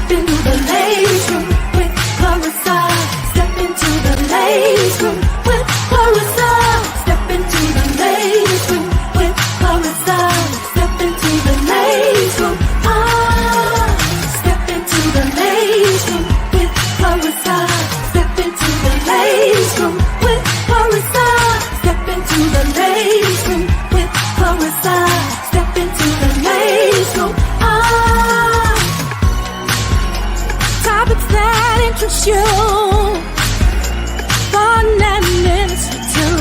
Step into the ladies' room with Clarissa. Step into the ladies' room with Clarissa. Step into the ladies' room with Clarissa. Step into the ladies' room. Step into the ladies' room with Clarissa. Step into the ladies' room with Clarissa. Step into the ladies' room with Clarissa. Step into the ladies' room. Topics that interest you. Fun and minutes for two.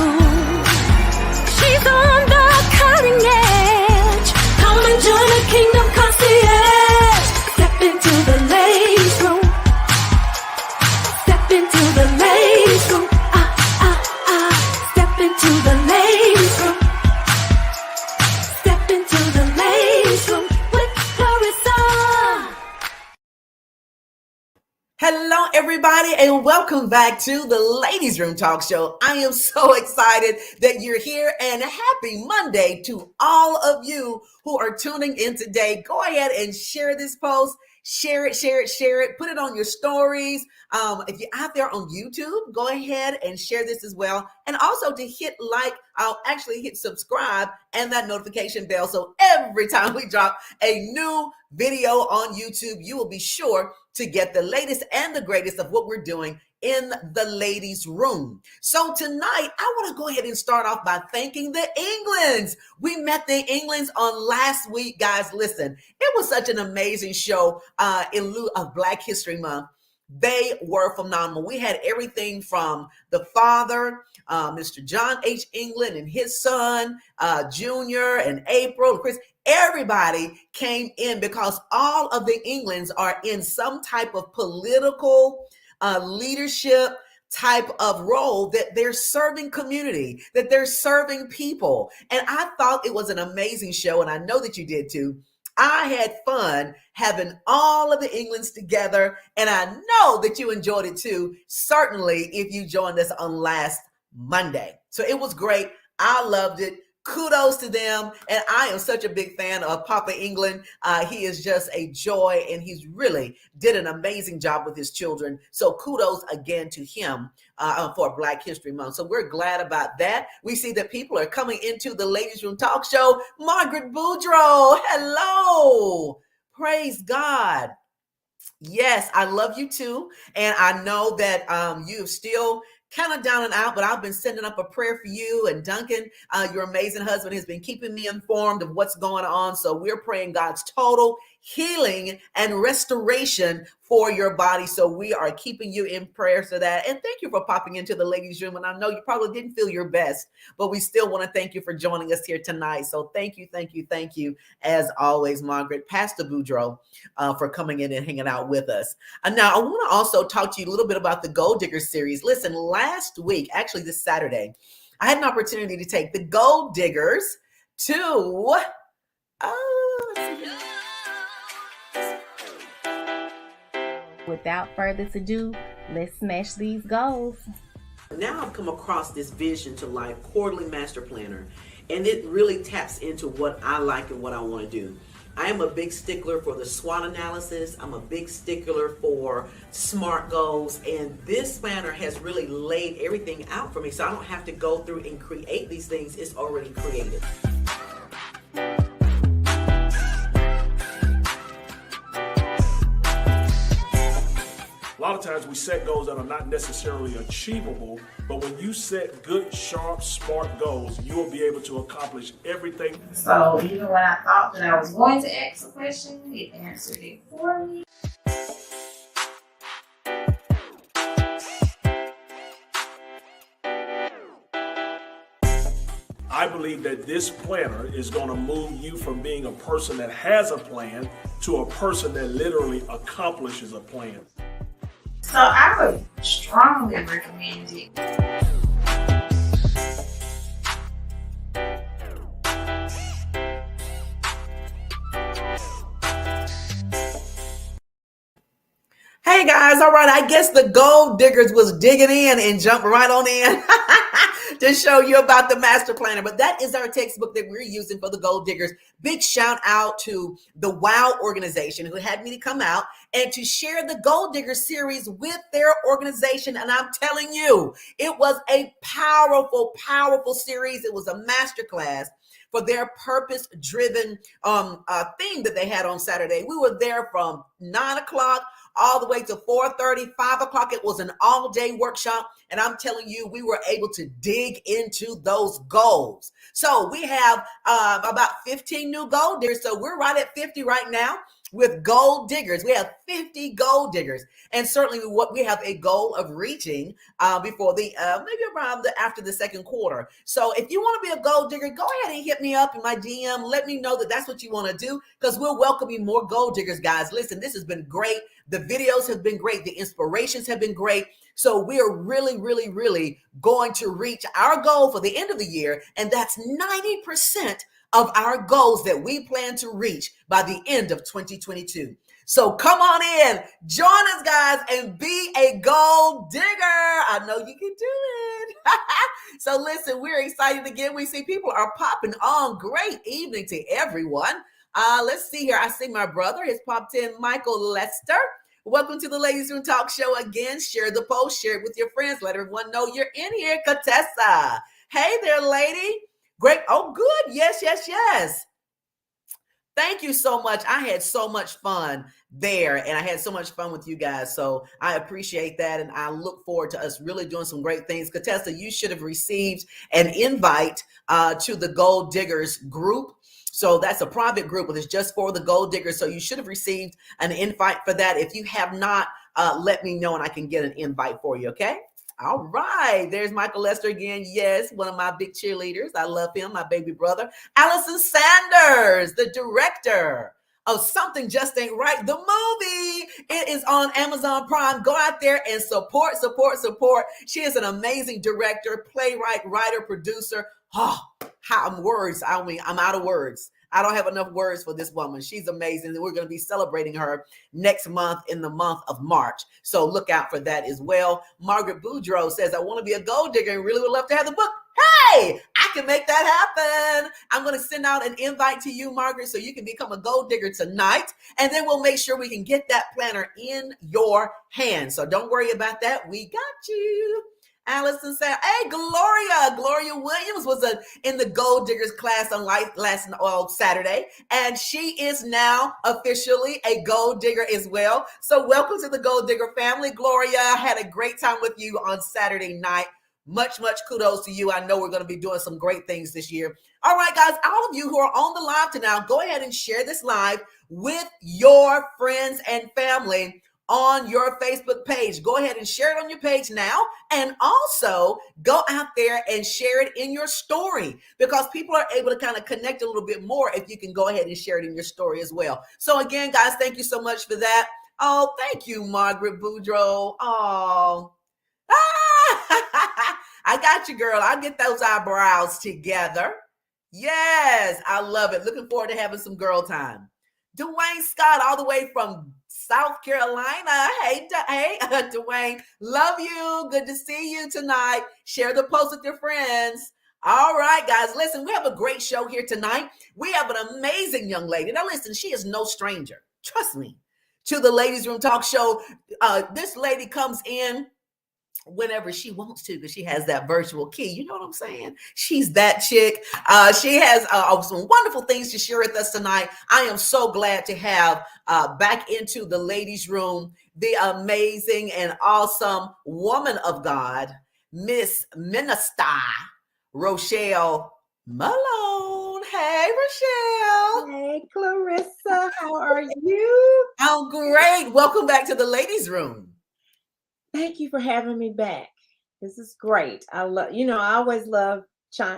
She's on the cutting edge. Come and join the Kingdom Concierge. Step into the ladies' room. Step into the ladies' room. Step into the ladies' room. Step into the ladies' room with Clarissa. Hello, everybody, and welcome back to the Ladies Room Talk Show. I am so excited that you're here, and happy Monday to all of you who are tuning in today. Go ahead and share this post. Share it. Put it on your stories. If you're out there on YouTube, go ahead and share this as well. And also to hit like, I'll actually hit subscribe and that notification bell. So every time we drop a new video on YouTube, you will be sure to get the latest and the greatest of what we're doing in the ladies' room. So tonight, I want to go ahead and start off by thanking the Englands. We met the Englands on last week, guys. Listen, it was such an amazing show in lieu of Black History Month. They were phenomenal. We had everything from the father, Mr. John H. England, and his son, Junior, and April, and Chris. Everybody came in because all of the Englands are in some type of political leadership type of role, that they're serving community, that they're serving people. And I thought it was an amazing show, and I know that you did too. I had fun having all of the Englands together, and I know that you enjoyed it too, certainly if you joined us on last Monday. So it was great. I loved it. Kudos to them. And I am such a big fan of Papa England. He is just a joy, and he's really did an amazing job with his children. So kudos again to him for Black History Month. So we're glad about that. We see that people are coming into the Ladies Room Talk Show. Margaret Boudreaux, hello. Praise God. Yes, I love you too. And I know that you've still kind of down and out, but I've been sending up a prayer for you. And Duncan, your amazing husband, has been keeping me informed of what's going on. So we're praying God's total healing and restoration for your body. So we are keeping you in prayer for that. And thank you for popping into the ladies' room. And I know you probably didn't feel your best, but we still want to thank you for joining us here tonight. So thank you, as always, Margaret, Pastor Boudreaux, for coming in and hanging out with us. And now I want to also talk to you a little bit about the Gold Digger series. Listen, last week, actually this Saturday, I had an opportunity to take the Gold Diggers to Without further ado, let's smash these goals. Now I've come across this Vision to Life quarterly master planner, and it really taps into what I like and what I want to do. I am a big stickler for the SWOT analysis. I'm a big stickler for SMART goals, and this planner has really laid everything out for me, so I don't have to go through and create these things. It's already created. A lot of times we set goals that are not necessarily achievable, but when you set good, sharp, smart goals, you will be able to accomplish everything. So even when I thought that I was going to ask a question, it answered it for me. I believe that this planner is going to move you from being a person that has a plan to a person that literally accomplishes a plan. So I would strongly recommend it. Hey guys, all right, I guess the Gold Diggers was digging in and jumped right on in. to show you about the master planner. But that is our textbook that we're using for the gold diggers. Big shout out to the WOW organization who had me to come out and to share the gold digger series with their organization. And I'm telling you, it was a powerful, powerful series. It was a masterclass for their purpose-driven theme that they had on Saturday. We were there from 9 o'clock all the way to 4:30, 5 o'clock. It was an all-day workshop. And I'm telling you, we were able to dig into those goals. So we have about 15 new gold diggers. So we're right at 50 right now with gold diggers. We have 50 gold diggers. And certainly what we have a goal of reaching before the, maybe around after the second quarter. So if you want to be a gold digger, go ahead and hit me up in my DM. Let me know that that's what you want to do, because we're welcoming more gold diggers, guys. Listen, this has been great. The videos have been great. The inspirations have been great. So we are really, really, really going to reach our goal for the end of the year. And that's 90% of our goals that we plan to reach by the end of 2022. So come on in, join us, guys, and be a gold digger. I know you can do it. So listen, we're excited again. We see people are popping on. Great evening to everyone. Let's see here. I see my brother has popped in, Michael Lester. Welcome to the Ladies Room Talk Show again. Share the post, share it with your friends. Let everyone know you're in here. Katessa. Hey there, lady. Great. Oh, good. Yes, yes, yes. Thank you so much. I had so much fun there, and I had so much fun with you guys. So I appreciate that, and I look forward to us really doing some great things. Katessa, you should have received an invite to the Gold Diggers group. So that's a private group, but it's just for the gold diggers. So you should have received an invite for that. If you have not, let me know and I can get an invite for you, okay? All right. There's Michael Lester again. Yes, one of my big cheerleaders. I love him, my baby brother. Allison Sanders, the director of Something Just Ain't Right, the movie. It is on Amazon Prime. Go out there and support, support, support. She is an amazing director, playwright, writer, producer. Oh, I'm out of words. I don't have enough words for this woman. She's amazing. And we're going to be celebrating her next month in the month of March. So look out for that as well. Margaret Boudreau says, I want to be a gold digger and really would love to have the book. Hey, I can make that happen. I'm going to send out an invite to you, Margaret, so you can become a gold digger tonight. And then we'll make sure we can get that planner in your hands. So don't worry about that. We got you. Allison said, hey, Gloria Williams was in the Gold Diggers class on last Saturday, and she is now officially a Gold Digger as well. So welcome to the Gold Digger family. Gloria, I had a great time with you on Saturday night. Much kudos to you. I know we're going to be doing some great things this year. All right, guys, all of you who are on the live tonight, go ahead and share this live with your friends and family on your Facebook page. Go ahead and share it on your page now. And also go out there and share it in your story, because people are able to kind of connect a little bit more if you can go ahead and share it in your story as well. So again, guys, thank you so much for that. Oh, thank you, Margaret Boudreau. Oh, I got you, girl. I'll get those eyebrows together. Yes, I love it. Looking forward to having some girl time. Dwayne Scott, all the way from South Carolina. Hey, Dwayne, love you. Good to see you tonight. Share the post with your friends. All right, guys, listen, we have a great show here tonight. We have an amazing young lady. Now, listen, she is no stranger, trust me, to the Ladies Room Talk Show. This lady comes in whenever she wants to, because she has that virtual key. You know what I'm saying? She's that chick. She has some wonderful things to share with us tonight. I am so glad to have back into the ladies' room the amazing and awesome woman of God, Miss Minister Rochelle Malone. Hey, Rochelle. Hey, Clarissa. How are you? I'm great. Welcome back to the ladies' room. Thank you for having me back. This is great. I always love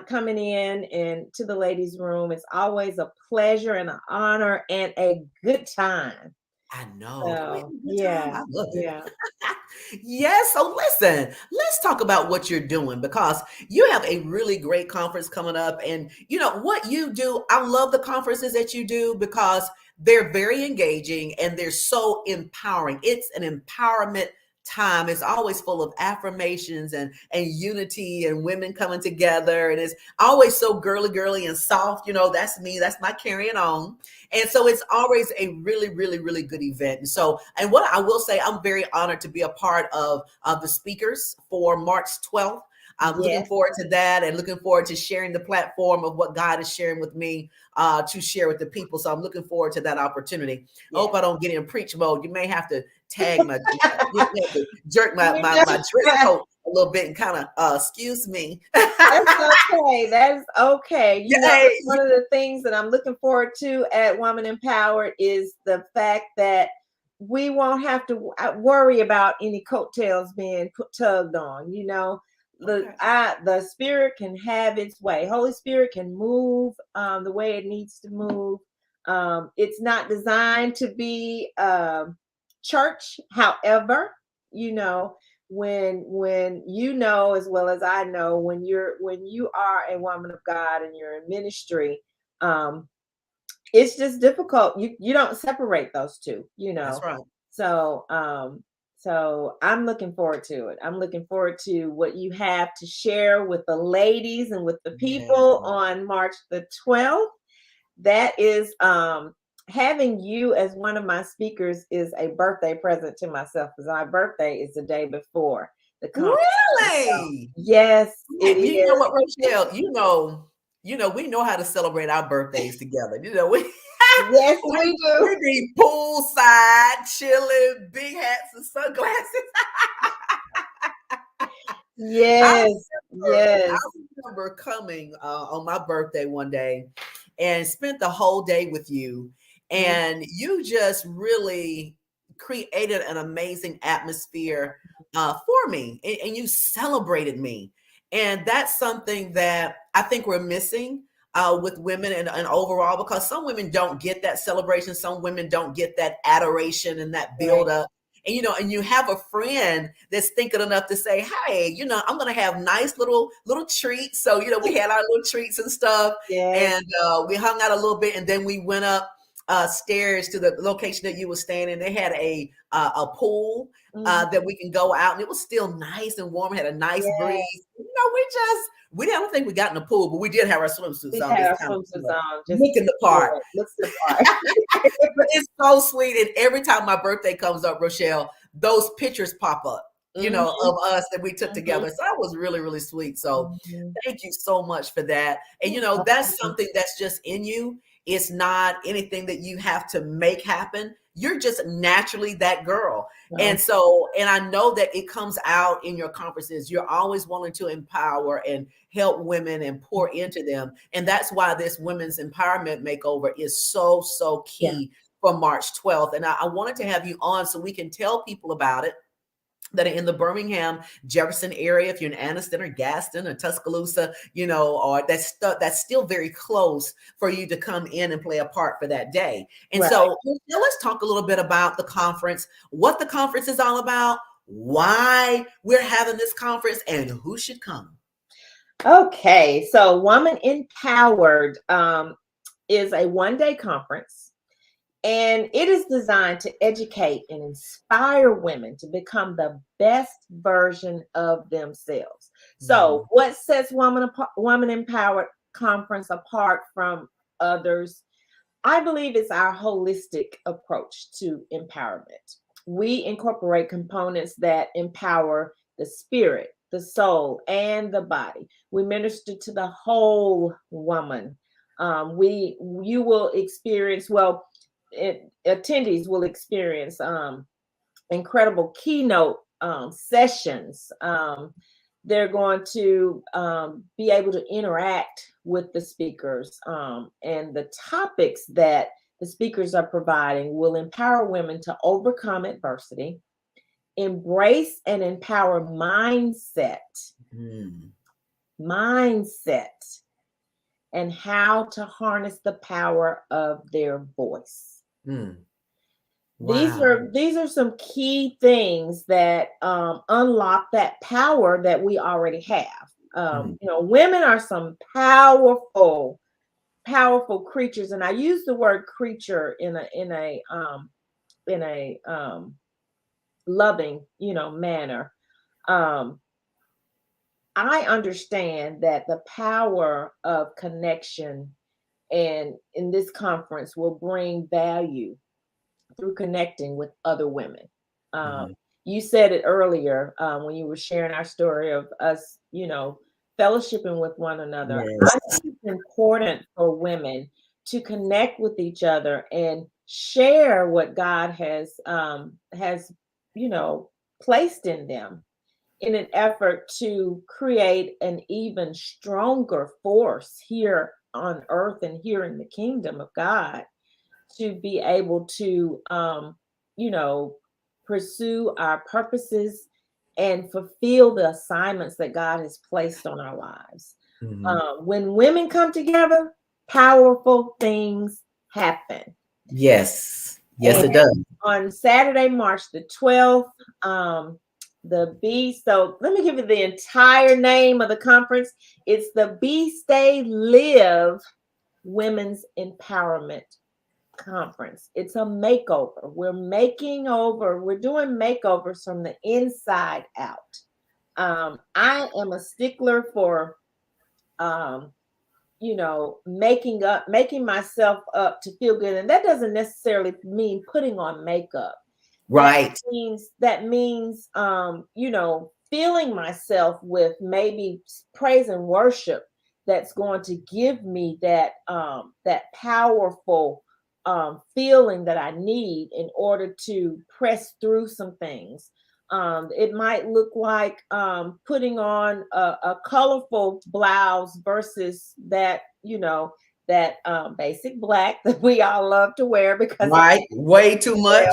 coming in and to the ladies' room. It's always a pleasure and an honor and a good time. I know. So, yeah. I love it. Yeah. Yes. So listen, let's talk about what you're doing, because you have a really great conference coming up. And you know what you do. I love the conferences that you do because they're very engaging and they're so empowering. It's an empowerment time is always full of affirmations and unity and women coming together, and it's always so girly and soft. That's me, that's my carrying on. And so it's always a really good event. And what I will say, I'm very honored to be a part of the speakers for March 12th. I'm looking Yes. forward to that, and looking forward to sharing the platform of what God is sharing with me to share with the people. So I'm looking forward to that opportunity. I hope I don't get in preach mode. You may have to tag my, you may have to jerk my dress coat a little bit and kind of excuse me. That's okay. That's okay. Hey. One of the things that I'm looking forward to at Woman Empowered is the fact that we won't have to worry about any coattails being tugged on. The spirit can have its way. Holy Spirit can move the way it needs to move. It's not designed to be church. However, when as well as I know, when you are a woman of God and you're in ministry, it's just difficult. You don't separate those two. That's right. So I'm looking forward to it. I'm looking forward to what you have to share with the ladies and with the people on March the 12th. That is having you as one of my speakers is a birthday present to myself, because my birthday is the day before the conference. Really? Yes, it is. You know what, Rochelle? We know how to celebrate our birthdays together. Yes, we do. We be poolside, chilling, big hats and sunglasses. Yes. I remember coming on my birthday one day and spent the whole day with you. And you just really created an amazing atmosphere for me. And you celebrated me. And that's something that I think we're missing with women and overall, because some women don't get that celebration. Some women don't get that adoration and that build up. And you have a friend that's thinking enough to say, hey, I'm going to have nice little treats. So, we had our little treats and stuff. Yes. And we hung out a little bit, and then we went up stairs to the location that you were staying in. They had a pool that we can go out, and it was still nice and warm. Had a nice breeze. I don't think we got in the pool, but we did have our swimsuits on. Just looking the part. Looks the part. But it's so sweet. And every time my birthday comes up, Rochelle, those pictures pop up, of us that we took together. So that was really, really sweet. So thank you so much for that. And, that's something that's just in you. It's not anything that you have to make happen. You're just naturally that girl. And I know that it comes out in your conferences. You're always wanting to empower and help women and pour into them. And that's why this women's empowerment makeover is so key for March 12th. And I wanted to have you on so we can tell people about it that are in the Birmingham, Jefferson area. If you're in Anniston or Gaston or Tuscaloosa, or that's still very close for you to come in and play a part for that day. And so let's talk a little bit about the conference, what the conference is all about, why we're having this conference, and who should come. Okay, so Woman Empowered is a one-day conference. And it is designed to educate and inspire women to become the best version of themselves. So what sets Woman Empowered Conference apart from others, I believe, is our holistic approach to empowerment. We incorporate components that empower the spirit, the soul, and the body. We minister to the whole woman. You will experience, attendees will experience incredible keynote sessions. They're going to be able to interact with the speakers, and the topics that the speakers are providing will empower women to overcome adversity, embrace and empower mindset, and how to harness the power of their voice. Wow. These are some key things that unlock that power that we already have. Women are some powerful creatures, and I use the word creature in a loving, manner. Um, I understand that the power of connection and in this conference will bring value through connecting with other women. Um, Mhm. you said it earlier when you were sharing our story of us, fellowshipping with one another. I Yes. think it's important for women to connect with each other and share what God has placed in them in an effort to create an even stronger force here on earth and here in the kingdom of God to be able to you know pursue our purposes and fulfill the assignments that God has placed on our lives. Mhm. When women come together, powerful things happen. Yes. Yes, And it does. on Saturday, March the 12th, so let me give you the entire name of the conference. It's the Be Stay Live Women's Empowerment Conference. It's a makeover. We're doing makeovers from the inside out. I am a stickler for um, making myself up to feel good. And that doesn't necessarily mean putting on makeup. That Right. means filling myself with maybe praise and worship that's going to give me that powerful feeling that I need in order to press through some things. It might look like putting on a colorful blouse versus that basic black that we all love to wear because it's Right. Way too much.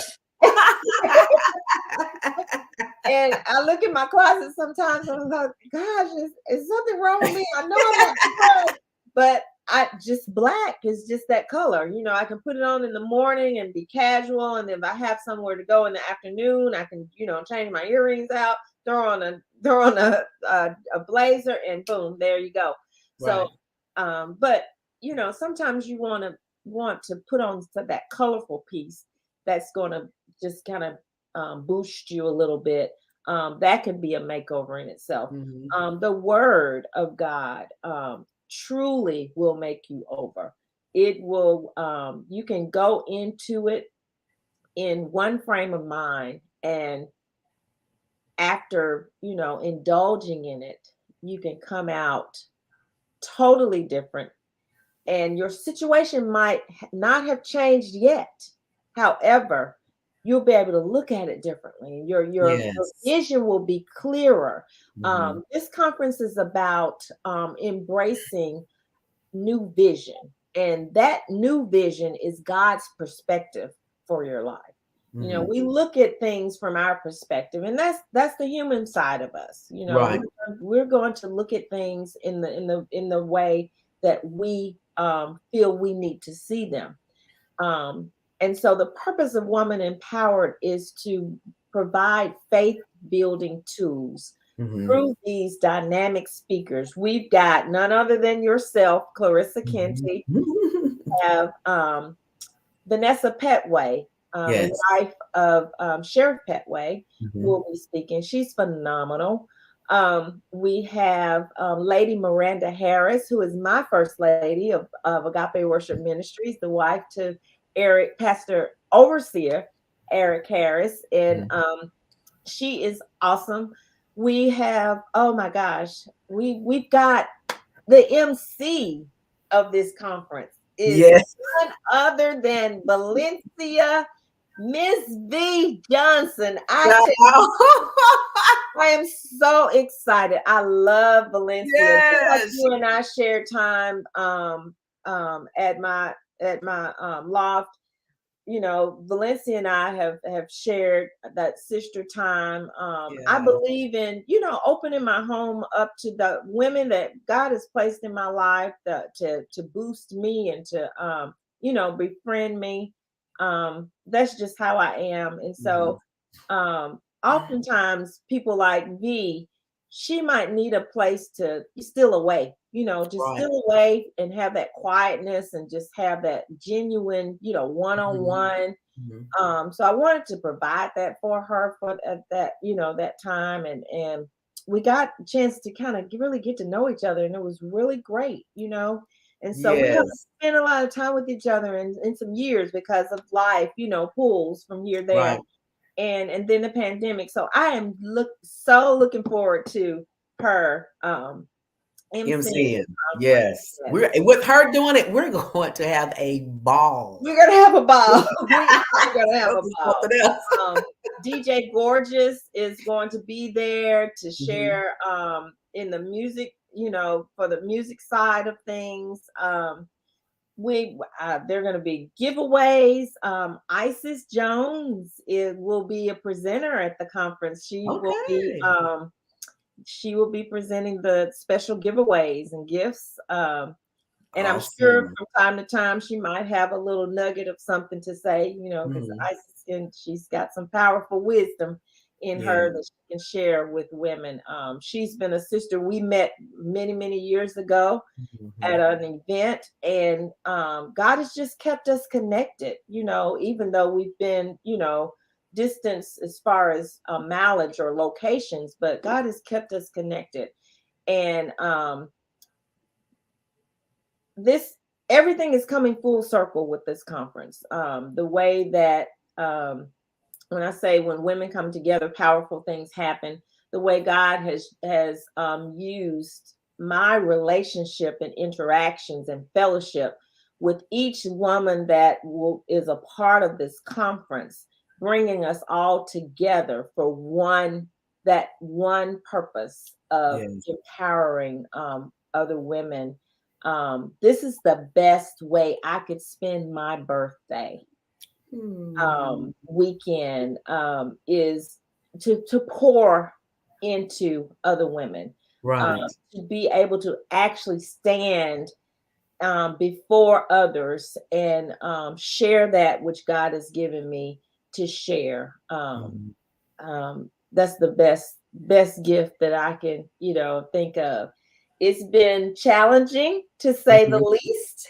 and I look in my closet sometimes and I'm like, gosh, is something wrong with me? I know I'm not too bright, but I just black is just that color. I can put it on in the morning and be casual. And if I have somewhere to go in the afternoon, I can, change my earrings out, throw on a blazer, and boom, there you go. Right. So, but sometimes you want to put on that colorful piece that's going to just kind of boost you a little bit. That can be a makeover in itself. Mhm. The word of God truly will make you over. It will, you can go into it in one frame of mind, and after, indulging in it, you can come out totally different, and your situation might not have changed yet. However, you'll be able to look at it differently, and your Yes. vision will be clearer. Mhm. This conference is about embracing new vision, and that new vision is God's perspective for your life. Mhm. We look at things from our perspective, and that's the human side of us. Right. We're going to look at things in the way that we feel we need to see them. And so the purpose of Woman Empowered is to provide faith building tools Mhm. through these dynamic speakers. We've got none other than yourself, Clarissa Mhm. Kenty, have Vanessa Petway, the Yes. wife of Sheriff Petway, Mhm. will be speaking. She's phenomenal. We have Lady Miranda Harris, who is my first lady of Agape Worship Ministries, the wife to Pastor Overseer Eric Harris, and Mhm. she is awesome. We have, oh my gosh, we've got the MC of this conference is Yes. none other than Valencia Miss V Johnson. I am so excited. I love Valencia. Just like Yes. you and I shared time at my loft. Valencia and I have shared that sister time. I Yeah. believe in, opening my home up to the women that God has placed in my life to boost me and to befriend me. That's just how I am. And Mhm. so oftentimes people like V, she might need a place to steal away, just Right. steal away and have that quietness and just have that genuine, Mhm. one-on-one So I wanted to provide that for her for that, that time. And we got a chance to kind of really get to know each other. And it was really great, And so we haven't Yes. spent a lot of time with each other in some years because of life, pulls from here, there, Right. and then the pandemic. So I am looking forward to her emceeing. MCing. Yes. We're with her doing it, we're going to have a ball. We're gonna have a ball. We're gonna have a ball. Something else. DJ Gorgeous is going to be there to Mm-hmm. share in the music, for the music side of things. They're going to be giveaways. Isis Jones will be a presenter at the conference. She will be presenting the special giveaways and gifts. And I'm sure Awesome. from time to time she might have a little nugget of something to say, because Isis, she's got some powerful wisdom in her that she can share with women. She's been a sister we met many, many years ago at an event, and God has just kept us connected, even though we've been, distance as far as mileage or locations, but God has kept us connected. And everything is coming full circle with this conference. The way that when I say when women come together, powerful things happen. The way God has used my relationship and interactions and fellowship with each woman that is a part of this conference, bringing us all together for one purpose of empowering other women. This is the best way I could spend my birthday weekend, is to pour into other women, Right. to be able to actually stand before others and share that which God has given me to share. That's the best gift that I can, think of. It's been challenging, to say the least.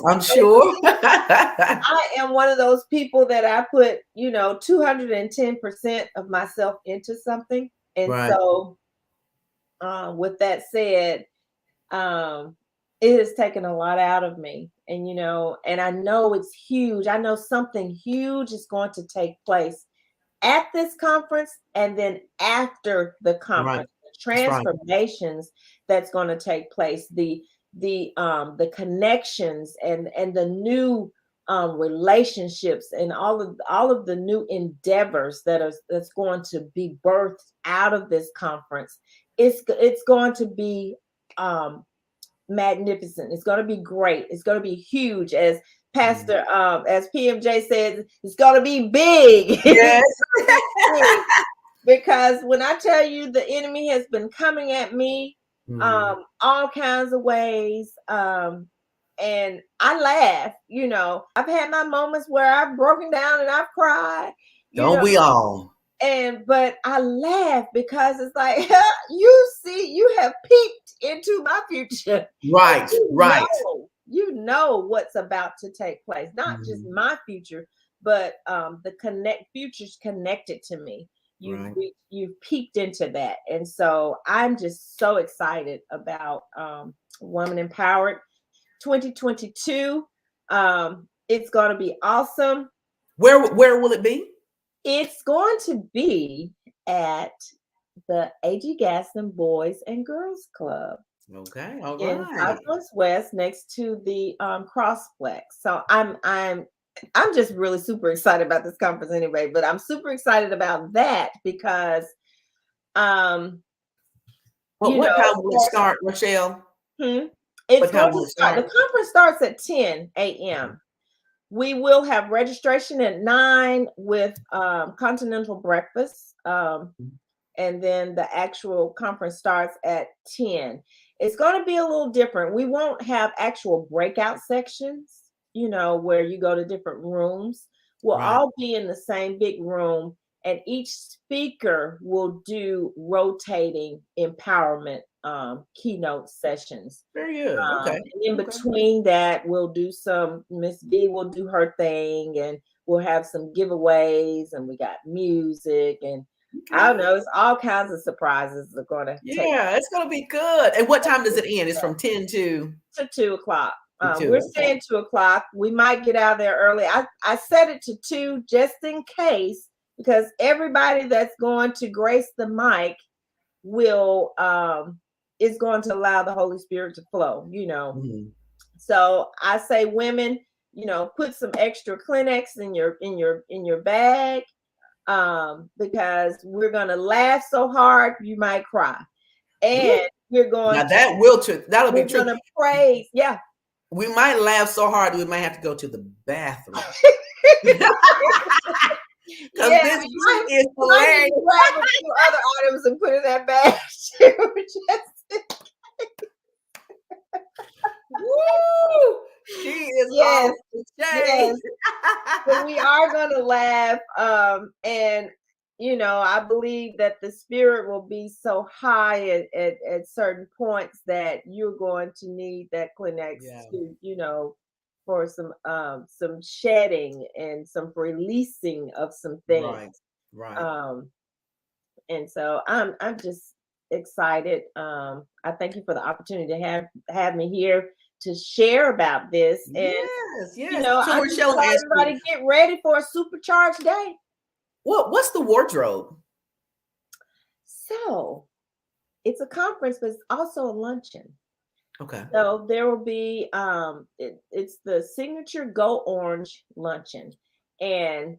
I'm sure. I am one of those people that I put, 210% of myself into something. And so with that said, it has taken a lot out of me. And, and I know it's huge. I know something huge is going to take place at this conference, and then after the conference, the transformations that's going to take place, the connections and the new relationships and all of the new endeavors that's going to be birthed out of this conference. It's going to be magnificent. It's going to be great. It's going to be huge, as Pastor, as PMJ says, it's going to be big. Yes. Because when I tell you the enemy has been coming at me all kinds of ways, and I laugh, I've had my moments where I've broken down and I've cried. Don't we all? But I laugh because it's like, you see, you have peeped into my future. Right. You know what's about to take place, not just my future, but the future's connected to me. You've peeked into that. And so I'm just so excited about Woman Empowered 2022. It's going to be awesome. Where will it be? It's going to be at the A.G. Gaston Boys and Girls Club. Okay, all in right. Southwest West, next to the Crossplex. So I'm just really super excited about this conference anyway. But I'm super excited about that because, what time will it start, Rochelle? It's going to start. The conference starts at 10 a.m. We will have registration at 9 with continental breakfast. And then the actual conference starts at 10. It's going to be a little different. We won't have actual breakout sections, where you go to different rooms. We'll all be in the same big room, and each speaker will do rotating empowerment keynote sessions. Very good. Okay. And in between that, we'll do Miss B will do her thing, and we'll have some giveaways, and we got music, and I don't know, it's all kinds of surprises are going to take. Yeah, it's going to be good. And what time does it end? It's from 10 to 2 o'clock. to We're 2. saying 2 o'clock. We might get out there early. I set it to 2 just in case, because everybody that's going to grace the mic will is going to allow the Holy Spirit to flow, Mhm. So I say, women, put some extra Kleenex in your bag, because we're gonna laugh so hard you might cry, and we're going Now that'll be true. gonna praise. Yeah, We might laugh so hard we might have to go to the bathroom. Because this is hilarious. Grab a few other items and put in that bag too. Woo! She is Yes, off the chain. yes. But we are gonna laugh, and I believe that the spirit will be so high at certain points that you're going to need that Kleenex to, for some shedding and some releasing of some things. Right. And so I'm just excited. I thank you for the opportunity to have me here to share about this. And Yes. So I Rochelle, just want everybody get ready for a supercharged day. What's the wardrobe? So it's a conference, but it's also a luncheon. Okay. So there will be it's the signature Go Orange luncheon. And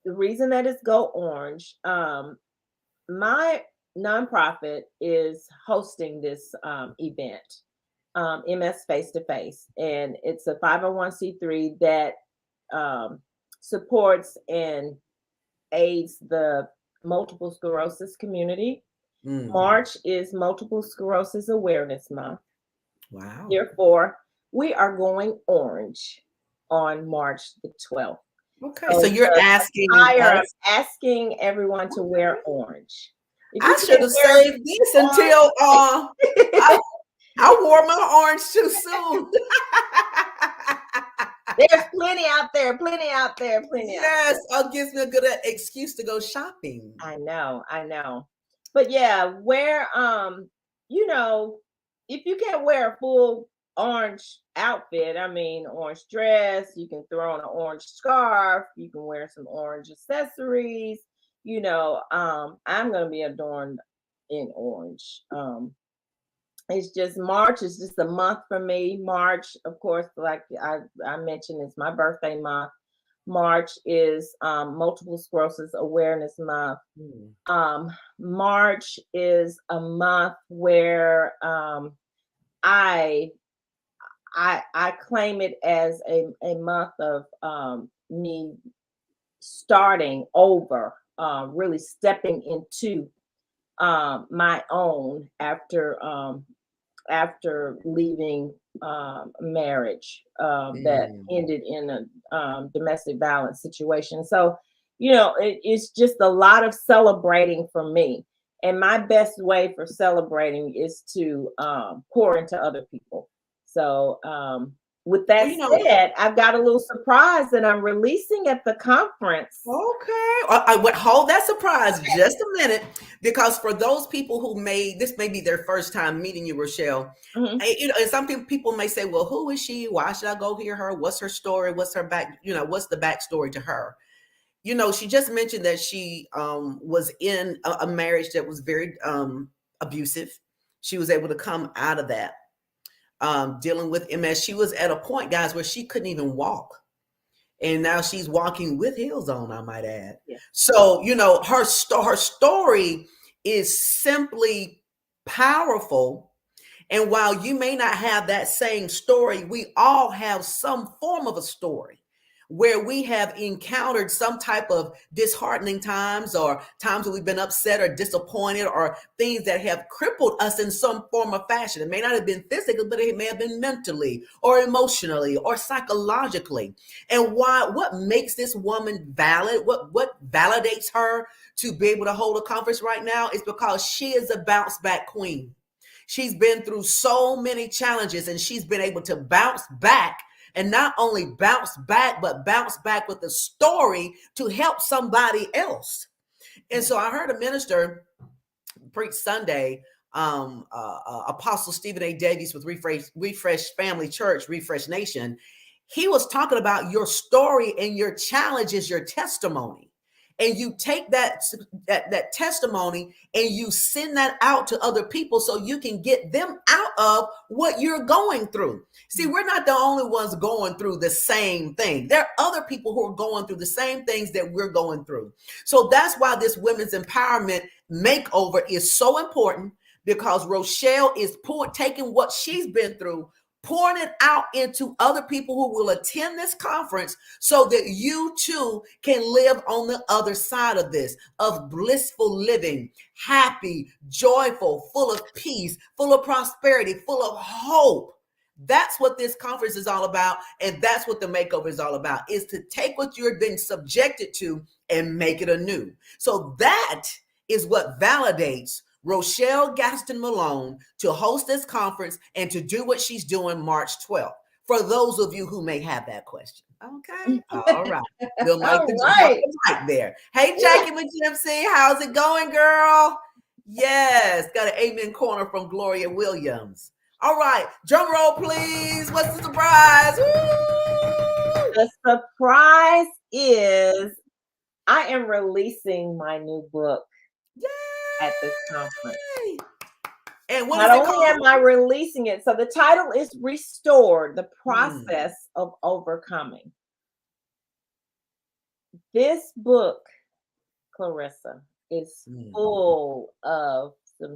the reason that it's Go Orange, my nonprofit is hosting this event, MS Face to Face, and it's a 501c3 that supports and aids the multiple sclerosis community. March is Multiple Sclerosis Awareness Month. Wow. Therefore, we are going orange on March the 12th. Okay, so you're asking asking everyone to wear orange. I should have saved this until I wore my orange too soon. There's plenty out there. Yes, it gives me a good excuse to go shopping. I know. But yeah, wear if you can't wear a full orange outfit, orange dress, you can throw on an orange scarf, you can wear some orange accessories. I'm gonna be adorned in orange. It's just March is just a month for me. March, of course, like I mentioned, it's my birthday month. March is Multiple Sclerosis Awareness Month. March is a month where I claim it as a month of me starting over, really stepping into my own after leaving marriage that ended in a domestic violence situation. So, it's just a lot of celebrating for me. And my best way for celebrating is to pour into other people. So with that said, I've got a little surprise that I'm releasing at the conference. Okay. I would hold that surprise just a minute, because for those people who this may be their first time meeting you, Rochelle, and some people may say, well, who is she? Why should I go hear her? What's her story? What's her what's the backstory to her? She just mentioned that she was in a marriage that was very abusive. She was able to come out of that, dealing with MS. She was at a point, guys, where she couldn't even walk. And now she's walking with heels on, I might add. Yeah. So, her story is simply powerful. And while you may not have that same story, we all have some form of a story where we have encountered some type of disheartening times, or times where we've been upset or disappointed, or things that have crippled us in some form or fashion. It may not have been physically, but it may have been mentally or emotionally or psychologically. And what makes this woman valid, what validates her to be able to hold a conference right now, is because she is a bounce back queen. She's been through so many challenges and she's been able to bounce back, and not only bounce back, but bounce back with a story to help somebody else. And so I heard a minister preach Sunday, Apostle Stephen A. Davies with Refresh Family Church, Refresh Nation. He was talking about your story and your challenge is your testimony. And you take that testimony and you send that out to other people so you can get them out of what you're going through. See, we're not the only ones going through the same thing. There are other people who are going through the same things that we're going through. So that's why this women's empowerment makeover is so important, because Rochelle is taking what she's been through, pouring it out into other people who will attend this conference so that you too can live on the other side of this, of blissful living, happy, joyful, full of peace, full of prosperity, full of hope. That's what this conference is all about. And that's what the makeover is all about, is to take what you're being subjected to and make it anew. So that is what validates Rochelle Gaston Malone to host this conference and to do what she's doing March 12th. For those of you who may have that question. Okay. All right. We'll make the right there. Hey, Jackie McGimsey, how's it going, girl? Yes. Got an amen corner from Gloria Williams. All right. Drum roll, please. What's the surprise? Woo! The surprise is I am releasing my new book. Yay! At this conference. And what Not only am I releasing it, so the title is Restored, the Process of Overcoming. This book, Clarissa, is full of some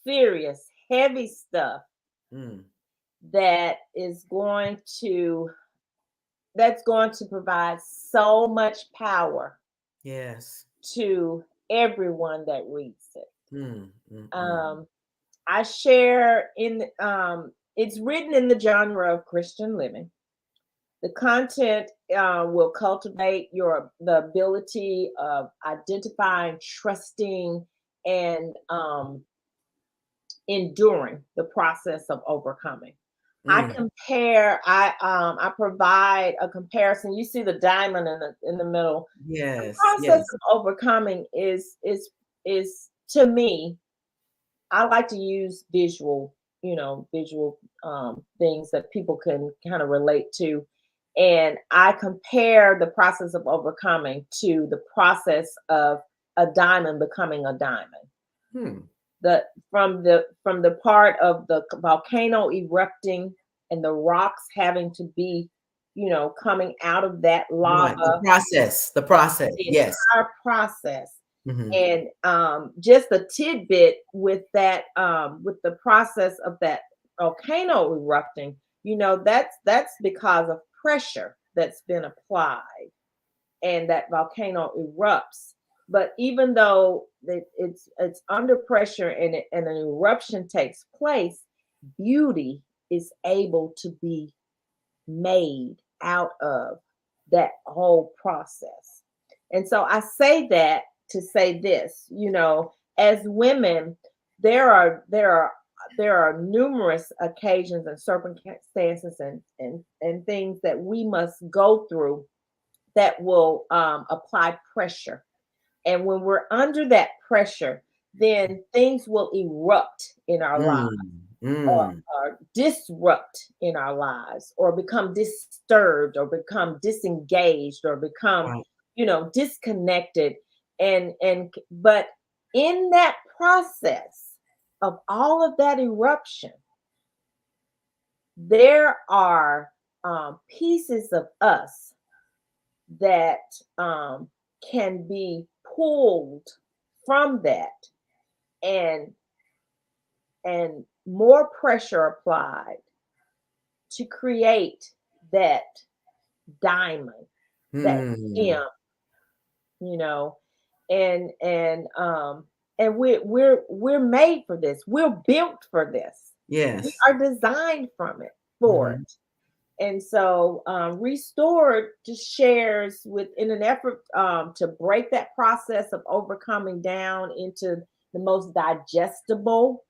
serious, heavy stuff that's going to provide so much power to everyone that reads it. I share it's written in the genre of Christian living. The content will cultivate the ability of identifying, trusting, and enduring the process of overcoming. I provide a comparison. You see the diamond in the middle. Yes. The process of overcoming is to me, I like to use visual things that people can kind of relate to. And I compare the process of overcoming to the process of a diamond becoming a diamond. From the part of the volcano erupting and the rocks having to be, coming out of that lava. The process. Yes. Entire process. And just a tidbit with that, with the process of that volcano erupting, that's because of pressure that's been applied, and that volcano erupts. But even though it's under pressure and an eruption takes place, beauty is able to be made out of that whole process. And so I say that to say this, as women, there are numerous occasions and circumstances and things that we must go through that will apply pressure. And when we're under that pressure, then things will erupt in our lives, or disrupt in our lives, or become disturbed, or become disengaged, or become, disconnected. But in that process of all of that eruption, there are pieces of us that can be pulled from that, and more pressure applied to create that diamond, that gem, and we're made for this. We're built for this. Yes. We are designed for it. And so Restored just shares in an effort to break that process of overcoming down into the most digestible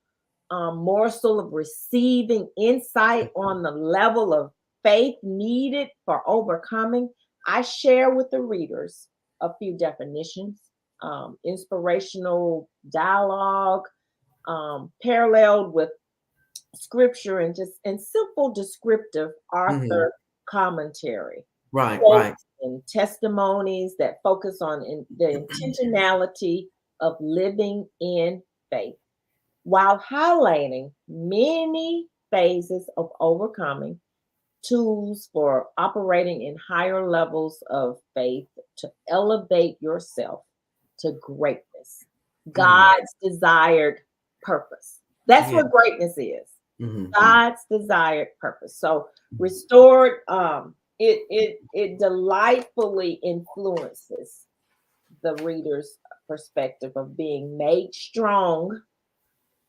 morsel of receiving insight on the level of faith needed for overcoming, I share with the readers a few definitions, inspirational dialogue, paralleled with scripture and simple descriptive Mhm. author commentary, Right, quotes right. and testimonies that focus on the intentionality of living in faith, while highlighting many phases of overcoming, tools for operating in higher levels of faith to elevate yourself to greatness, Mm. God's desired purpose. That's Yeah. what greatness is. Mhm. God's desired purpose. So restored, it delightfully influences the reader's perspective of being made strong,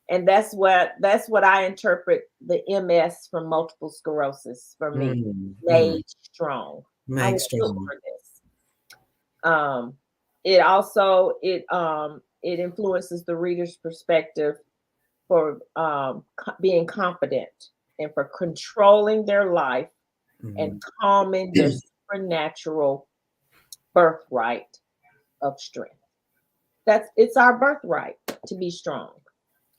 and that's what I interpret the MS from multiple sclerosis for me. Mm. Mm. Made strong. I Make was built strong. for this. It also it influences the reader's perspective for being confident and for controlling their life and Mhm. calming their supernatural birthright of strength. It's our birthright to be strong.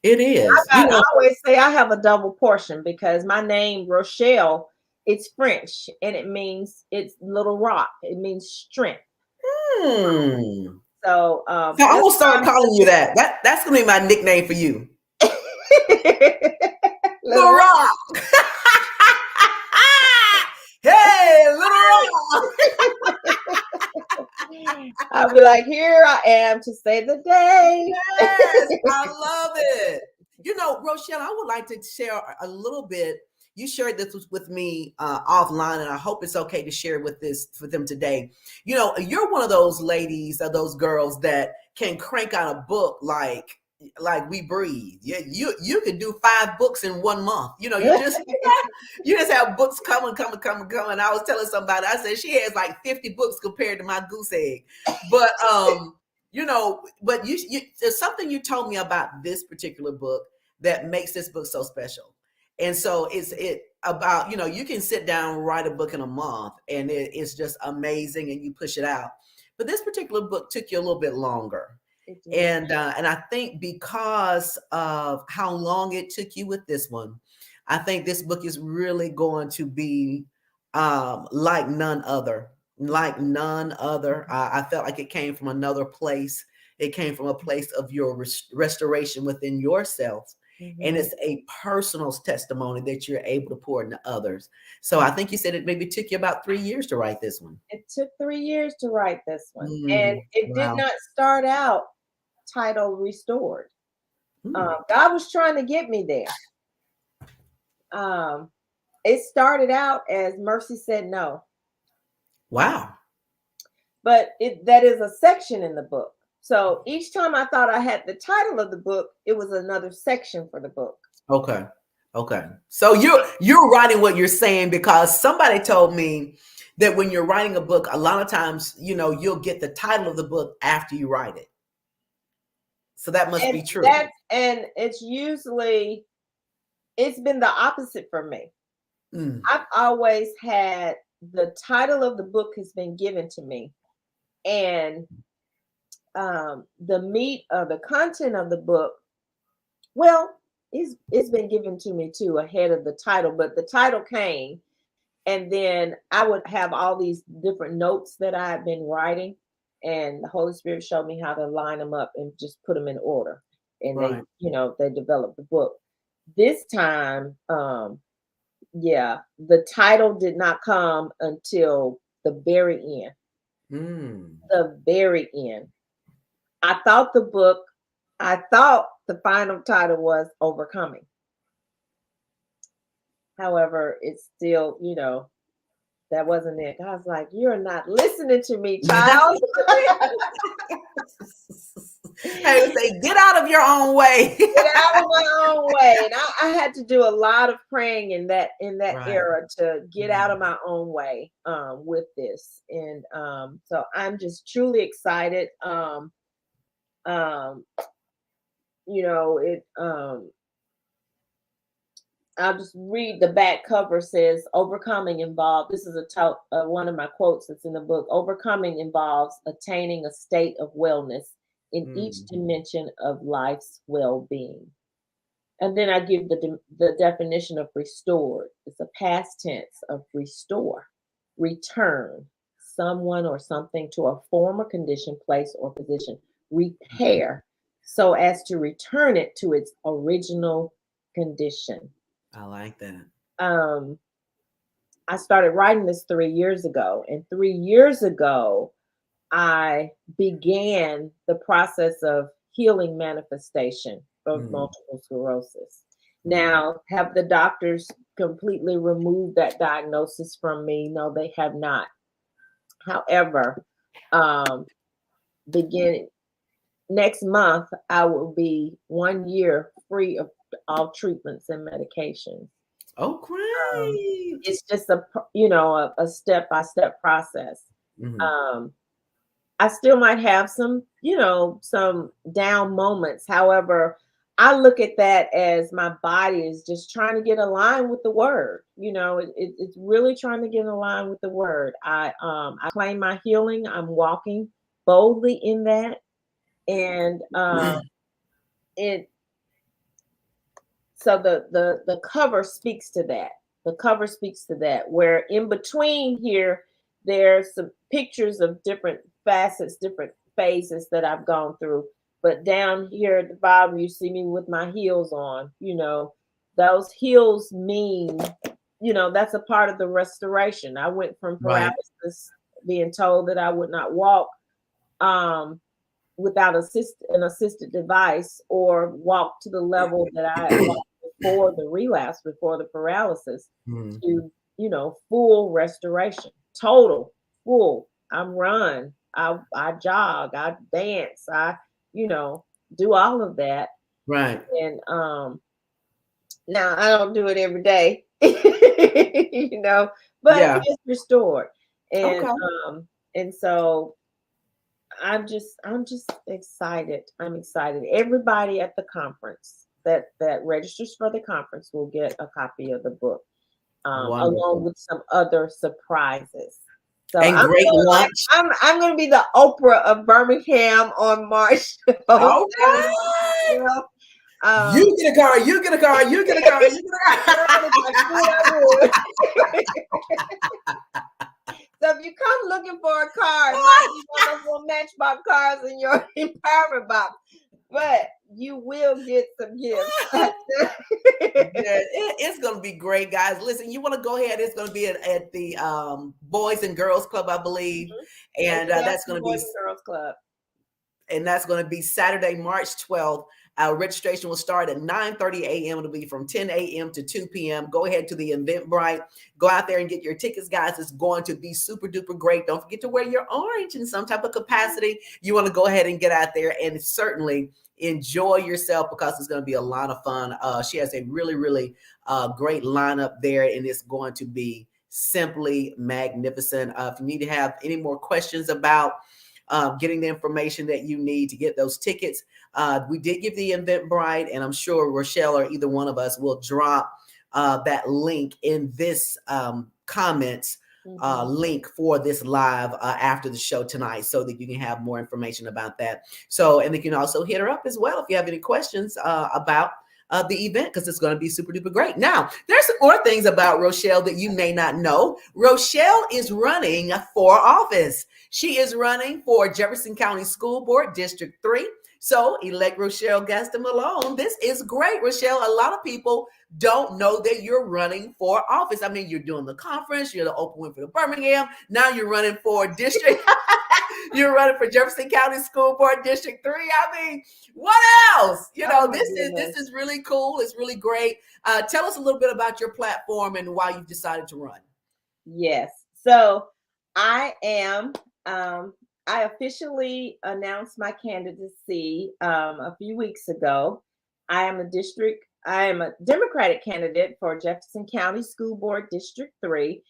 It is. You I know, always say I have a double portion because my name Rochelle, it's French and it means it's little rock. It means strength. hmm. So So I'm that's gonna why start calling you that. That's gonna be my nickname for you. little Little rock. Rock. Hey, Little Rock. I'll be like, here I am to say the day. Yes, I love it. You know, Rochelle, I would like to share a little bit. You shared this with me offline, and I hope it's okay to share with this for them today. You know, you're one of those ladies or those girls that can crank out a book like we breathe. You can do 5 books in 1 month. You know, you just have books coming. I was telling somebody, I said she has like 50 books compared to my goose egg. But you know, but there's something you told me about this particular book that makes this book so special. And so it about, you know, you can sit down and write a book in a month and it's just amazing and you push it out. But this particular book took you a little bit longer. It did. And I think because of how long it took you with this one, I think this book is really going to be like none other. Like none other. I felt like it came from another place. It came from a place of your restoration within yourself. And Mhm. it's a personal testimony that you're able to pour into others. So I think you said it maybe took you about 3 years to write this one. It took 3 years to write this one, and Mm, it did wow. not start out titled Restored. Mm, God was trying to get me there. Um, it started out as Mercy Said No, wow. but that is a section in the book. So each time I thought I had the title of the book, it was another section for the book. Okay. Okay. So you're writing what you're saying because somebody told me that when you're writing a book, a lot of times, you know, you'll get the title of the book after you write it. So that must And be true. it's been the opposite for me. Mm, I've always had the title of the book has been given to me, and the meat of the content of the book, well, it's been given to me too ahead of the title, but the title came, and then I would have all these different notes that I had been writing, and the Holy Spirit showed me how to line them up and just put them in order, and right. they developed the book. This time, yeah, the title did not come until the very end. Mm, The very end. I thought the final title was Overcoming. However, it's still, that wasn't it. God's like, you're not listening to me, child. Hey, say get out of your own way. Get out of my own way. And I had to do a lot of praying in that Right. era to get out of Mm, my own way with this. And so I'm just truly excited. Um, it I'll just read the back cover says overcoming involved. This is one of my quotes that's in the book. Overcoming involves attaining a state of wellness in each dimension of life's well-being. And then I give the definition of restored. It's a past tense of restore, return someone or something to a former condition, place, or position. Repair so as to return it to its original condition. I like that. I started writing this 3 years ago, and 3 years ago, I began the process of healing manifestation of multiple sclerosis. Now, have the doctors completely removed that diagnosis from me? No, they have not. However, beginning next month, I will be 1 year free of all treatments and medications. Oh, great! It's just a step-by-step process. I still might have some down moments. However, I look at that as my body is just trying to get aligned with the word. It's really trying to get aligned with the word. I claim my healing. I'm walking boldly in that, and so the cover speaks to that. The cover speaks to that, where in between here, there's some pictures of different facets, different phases that I've gone through. But down here at the bottom, you see me with my heels on. Those heels mean, that's a part of the restoration. I went from paralysis, being told that I would not walk without an assisted device, or walk to the level that I walked before the relapse, before the paralysis, to full restoration, total full. I run, I jog, I dance, I do all of that. Right. And now I don't do it every day, but it's restored. And and so I'm just excited. I'm excited. Everybody at the conference that registers for the conference will get a copy of the book, along with some other surprises. So and great lunch. I'm going to be the Oprah of Birmingham on March. All right. You get a car. You get a car. You get a car. You get a car. So if you come looking for a car, it might be one of those Matchbox cars in your empowerment box, but you will get some gifts. It's going to be great, guys. Listen, you want to go ahead. It's going to be at the Boys and Girls Club, I believe, and that's going to be Boys and Girls Club, and that's going to be Saturday, March 12th. Our registration will start at 9:30 a.m. It'll be from 10 a.m. to 2 p.m. Go ahead to the Eventbrite. Go out there and get your tickets, guys. It's going to be super duper great. Don't forget to wear your orange in some type of capacity. You want to go ahead and get out there and certainly enjoy yourself, because it's going to be a lot of fun. She has a really, really great lineup there, and it's going to be simply magnificent. If you need to have any more questions about getting the information that you need to get those tickets, we did give the Eventbrite, and I'm sure Rochelle or either one of us will drop that link in this comments link for this live after the show tonight, so that you can have more information about that. So, and you can also hit her up as well if you have any questions about the event, because it's going to be super duper great. Now, there's some more things about Rochelle that you may not know. Rochelle is running for office. She is running for Jefferson County School Board, District 3. So elect Rochelle Gaston Malone. This is great, Rochelle. A lot of people don't know that you're running for office. I mean, you're doing the conference, you're the Open Winfrey of Birmingham. Now you're running for district. You're running for Jefferson County School Board, District 3. I mean, what else? This is really cool. It's really great. Tell us a little bit about your platform and why you've decided to run. Yes. So I am. I officially announced my candidacy a few weeks ago. I am a Democratic candidate for Jefferson County School Board District 3.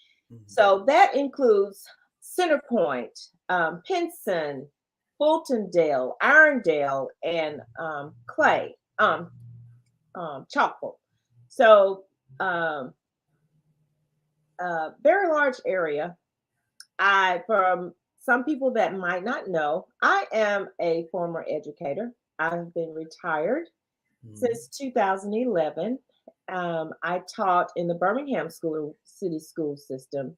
So that includes Centerpoint, Pinson, Fultondale, Irondale, and Clay, Chalkville. So um, very large area. From some people that might not know, I am a former educator. I've been retired Mhm. since 2011. I taught in the Birmingham City School System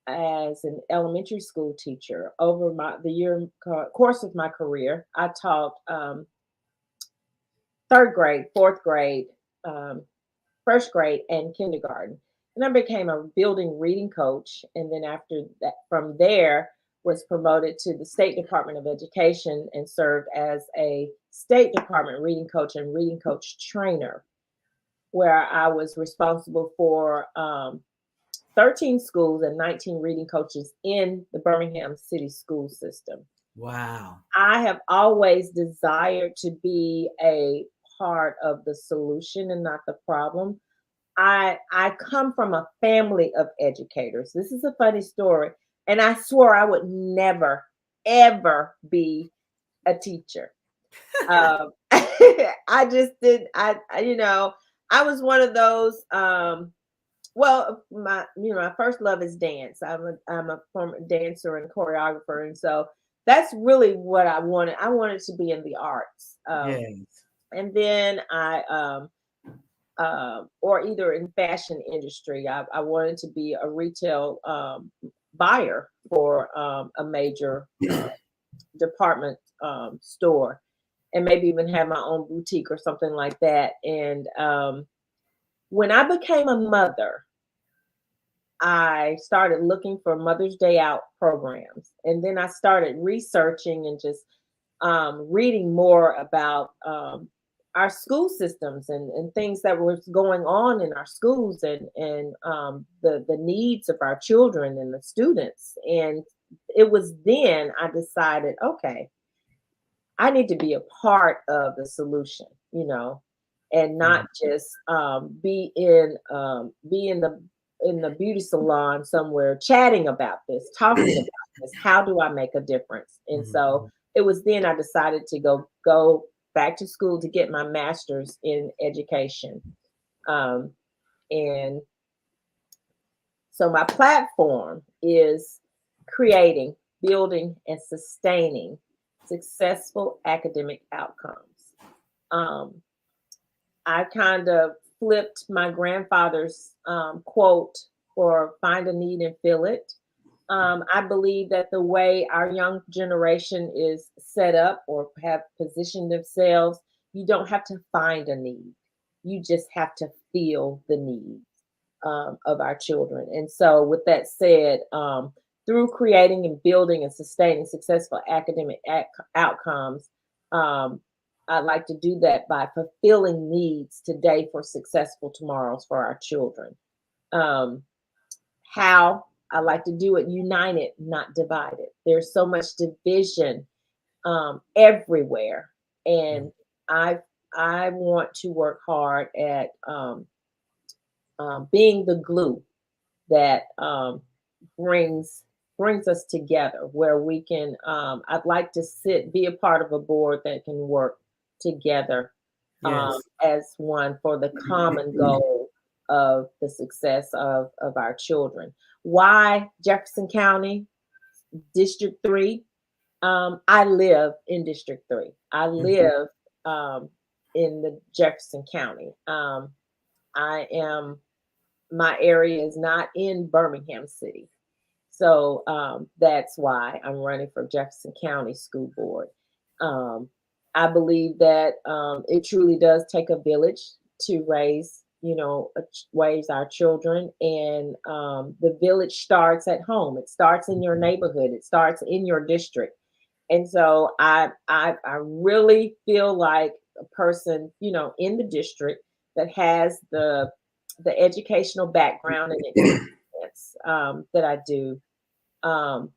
as an elementary school teacher. Over the course of my career, I taught third grade, fourth grade, um, first grade, and kindergarten. And I became a building reading coach. And then after that, from there, was promoted to the State Department of Education and served as a State Department reading coach and reading coach trainer, where I was responsible for 13 schools and 19 reading coaches in the Birmingham City School System. Wow. I have always desired to be a part of the solution and not the problem. I come from a family of educators. This is a funny story, and I swore I would never ever be a teacher. I just did. I was one of those. Well, my first love is dance. I'm a former dancer and choreographer, and so that's really what I wanted. I wanted to be in the arts, Yes. and then or either in fashion industry. I wanted to be a retail buyer for a major department store, and maybe even have my own boutique or something like that. And when I became a mother, I started looking for Mother's Day out programs. And then I started researching and just reading more about our school systems and things that was going on in our schools and the needs of our children and the students. And it was then I decided, okay, I need to be a part of the solution, and not just be in the beauty salon somewhere chatting about this, talking about this. How do I make a difference? And so Mhm. it was then I decided to go back to school to get my master's in education. Um, and so my platform is creating, building, and sustaining successful academic outcomes. Um, I kind of flipped my grandfather's quote for find a need and fill it. I believe that the way our young generation is set up or have positioned themselves, you don't have to find a need. You just have to feel the need of our children. And so, with that said, through creating and building and sustaining successful academic outcomes, um, I'd like to do that by fulfilling needs today for successful tomorrows for our children. Um, how I like to do it united, not divided. There's so much division everywhere, and I I want to work hard at being the glue that brings brings us together where we can I'd like to be a part of a board that can work together Yes. as one for the common goal of the success of our children. Why Jefferson County District 3? I live in District 3. I Mhm. live in the Jefferson County. I am My area is not in Birmingham City. So that's why I'm running for Jefferson County School Board. Um, I believe that it truly does take a village to raise our children, and the village starts at home. It starts in your neighborhood. It starts in your district. And so I really feel like a person, in the district that has the educational background and experience that I do um,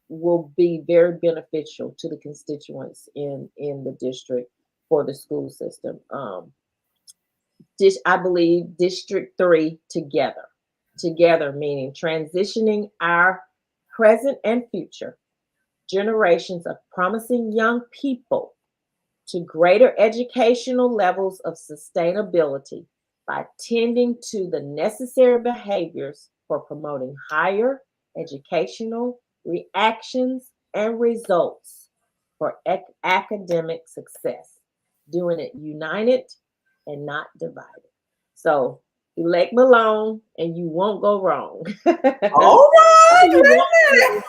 will be very beneficial to the constituents in the district for the school system. I believe District 3 together meaning transitioning our present and future generations of promising young people to greater educational levels of sustainability by tending to the necessary behaviors for promoting higher educational reactions and results for academic success, doing it united and not divided. So elect Malone and you won't go wrong. All right, You wait won't a be minute. alone.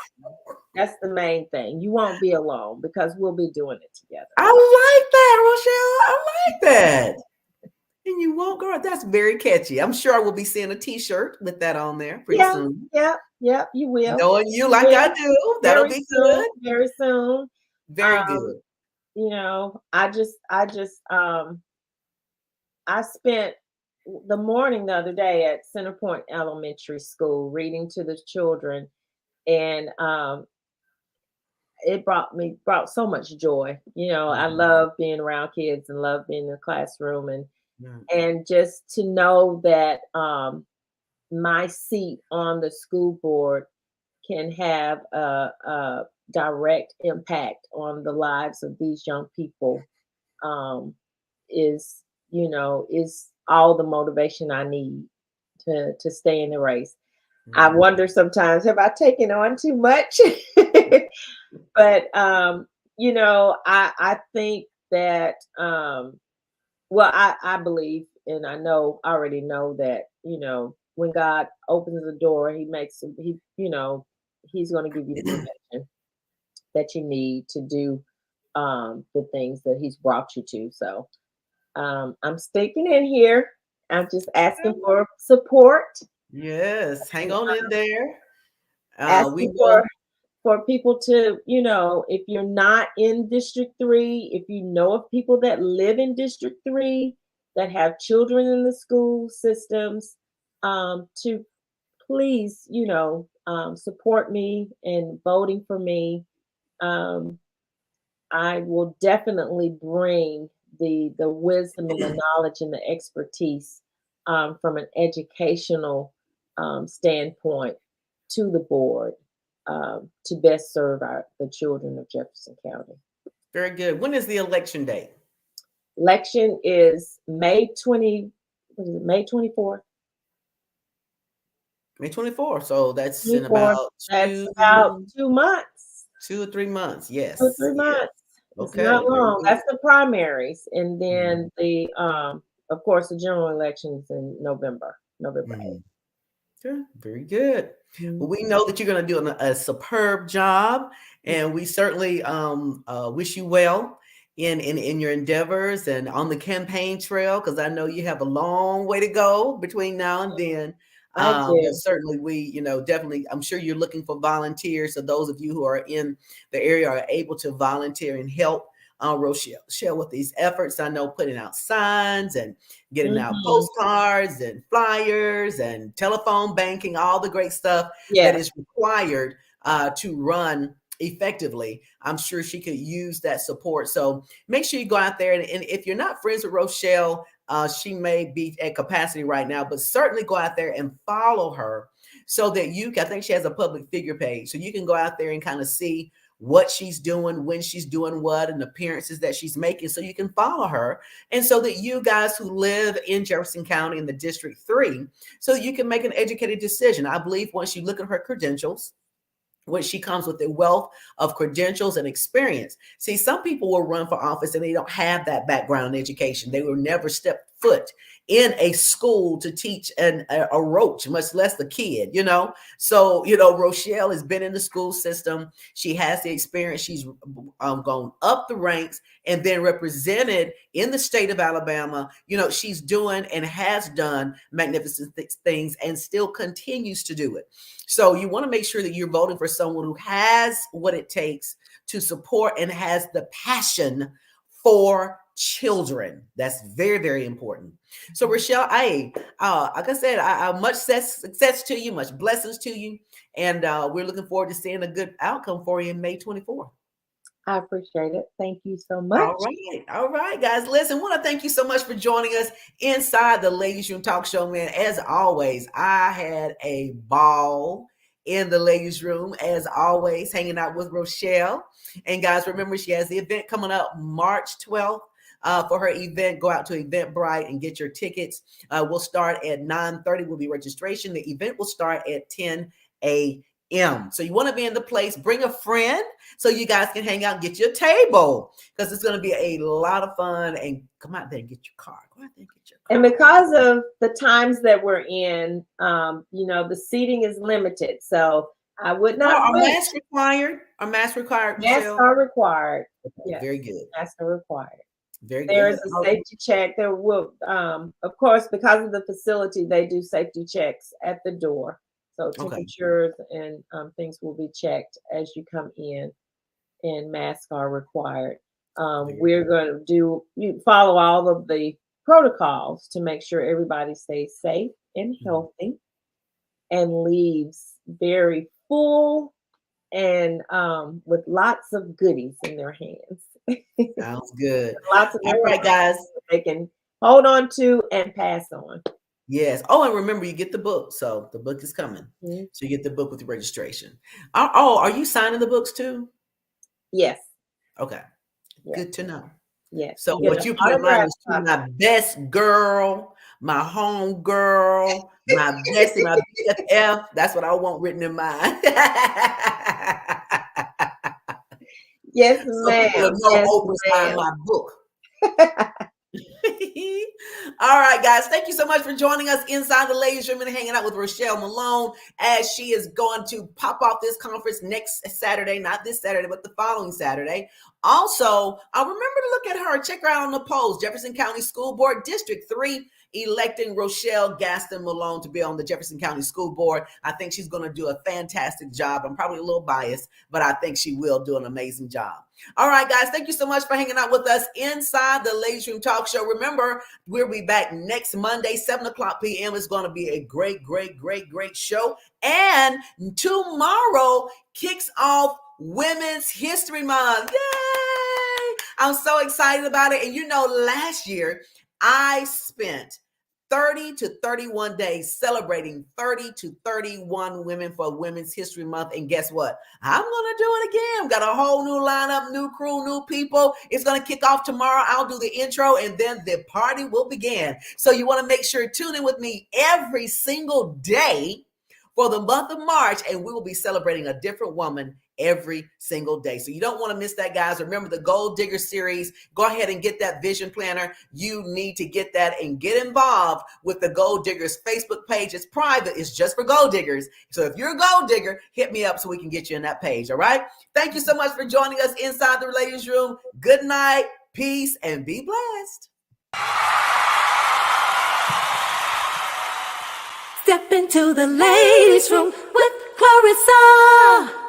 That's the main thing. You won't be alone because we'll be doing it together. I like that, Rochelle. I like that. And you won't go. That's very catchy. I'm sure I will be seeing a T-shirt with that on there pretty Yeah, soon. yeah, you will. Knowing you You like I will. do, that'll Very be soon, good. very soon. Very Um, good. I spent the morning the other day at Centerpoint Elementary School reading to the children, and it brought so much joy. I Mhm. love being around kids and love being in the classroom, and Yeah. and just to know that my seat on the school board can have a direct impact on the lives of these young people um, is all the motivation I need to stay in the race. I Mhm. wonder sometimes, have I taken on too much? But I think that well, I believe and I already know that, when God opens the door, he's gonna give you the protection that you need to do the things that he's brought you to. So I'm sticking in here. I'm just asking for support, Yes, hang on in there. We asking will. for people to, if you're not in District 3, if you know of people that live in District 3 that have children in the school systems, to please, support me in voting for me. Um, I will definitely bring the wisdom and the knowledge and the expertise from an educational standpoint to the board to best serve the children of Jefferson County. Very good. When is the election date? Election is May 24th. May 24th. So that's in 24th. about That's two, about 2 months. 2 or 3 months. 2 or 3 Yes. Yes. months. It's Okay. not Very long. good. That's the primaries, and Mhm. then of course, the general elections in November Mhm. 8th. Sure. Very good. Well, Mhm. we know that you're going to do a superb job, and we certainly wish you well in your endeavors and on the campaign trail, because I know you have a long way to go between now and then. I But do. certainly, definitely, I'm sure you're looking for volunteers. So those of you who are in the area are able to volunteer and help Rochelle share with these efforts. I know putting out signs and getting out Mhm. postcards and flyers and telephone banking, all the great stuff that Yes. is required to run effectively. I'm sure she could use that support. So make sure you go out there. And if you're not friends with Rochelle, she may be at capacity right now, but certainly go out there and follow her so that I think she has a public figure page. So you can go out there and kind of see what she's doing, when she's doing what, and appearances that she's making. So you can follow her. And so that you guys who live in Jefferson County in the District 3, so that you can make an educated decision. I believe once you look at her credentials, when she comes with a wealth of credentials and experience. See, some people will run for office and they don't have that background in education. They will never step foot in a school to teach a roach, much less the kid. So, Rochelle has been in the school system. She has the experience. She's gone up the ranks and then represented in the state of Alabama. She's doing and has done magnificent things and still continues to do it. So you want to make sure that you're voting for someone who has what it takes to support and has the passion for children. That's very, very important. So Rochelle, like I said, much success to you, much blessings to you, and we're looking forward to seeing a good outcome for you in May 24th. I appreciate it. Thank you so much. All right, guys. Listen, want to thank you so much for joining us inside the Ladies Room Talk Show, man. As always, I had a ball in the Ladies Room, as always, hanging out with Rochelle. And guys, remember, she has the event coming up March 12th. for her event. Go out to Eventbrite and get your tickets. We'll start at 9:30 will be registration. The event will start at 10 a.m. So you want to be in the place, bring a friend so you guys can hang out and get your table, because it's going to be a lot of fun. And come out there and get your car. Go out there and get your car. And because of the times that we're in, the seating is limited. So I would not. Are masks required? Are masks required? Masks Michelle? are required. Okay, Yes. very good. Masks are required. Very There good. is a safety check. There will, of course, because of the facility, they do safety checks at the door. So temperatures and things will be checked as you come in, and masks are required. We're going to follow all of the protocols to make sure everybody stays safe and healthy and leaves very full and with lots of goodies in their hands. Sounds good. Lots of All right, guys. they can hold on to and pass on. Yes. Oh, and remember, you get the book. So the book is coming. Mm-hmm. So you get the book with the registration. Are you signing the books too? Yes. Okay. Yes. Good to know. Yes. So what you put in mine is my best girl, my home girl, my bestie, my BFF. That's what I want written in mine. Yes, So ma'am. people know Yes, Oprah signed ma'am. my book. All right, guys. Thank you so much for joining us inside the ladies' room and hanging out with Rochelle Malone, as she is going to pop off this conference next Saturday, not this Saturday, but the following Saturday. Also, remember to look at her. Check her out on the polls. Jefferson County School Board District 3 electing Rochelle Gaston Malone to be on the Jefferson County School Board. I think she's going to do a fantastic job. I'm probably a little biased, but I think she will do an amazing job. All right, guys, thank you so much for hanging out with us inside the Ladies Room Talk Show. Remember, we'll be back next Monday, 7 o'clock p.m. It's going to be a great, great, great, great show. And tomorrow kicks off Women's History Month. Yay! I'm so excited about it. And last year I spent 30 to 31 days celebrating 30 to 31 women for Women's History Month. And guess what? I'm going to do it again. Got a whole new lineup, new crew, new people. It's going to kick off tomorrow. I'll do the intro and then the party will begin. So you want to make sure tune in with me every single day for the month of March, and we will be celebrating a different woman every single day. So you don't want to miss that, guys. Remember the Gold Digger series. Go ahead and get that vision planner. You need to get that and get involved with the Gold Diggers Facebook page. It's private. It's just for Gold Diggers. So if you're a Gold Digger, hit me up so we can get you in that page. All right. Thank you so much for joining us inside the Ladies Room. Good night, peace, and be blessed. Step into the ladies' room with Clarissa.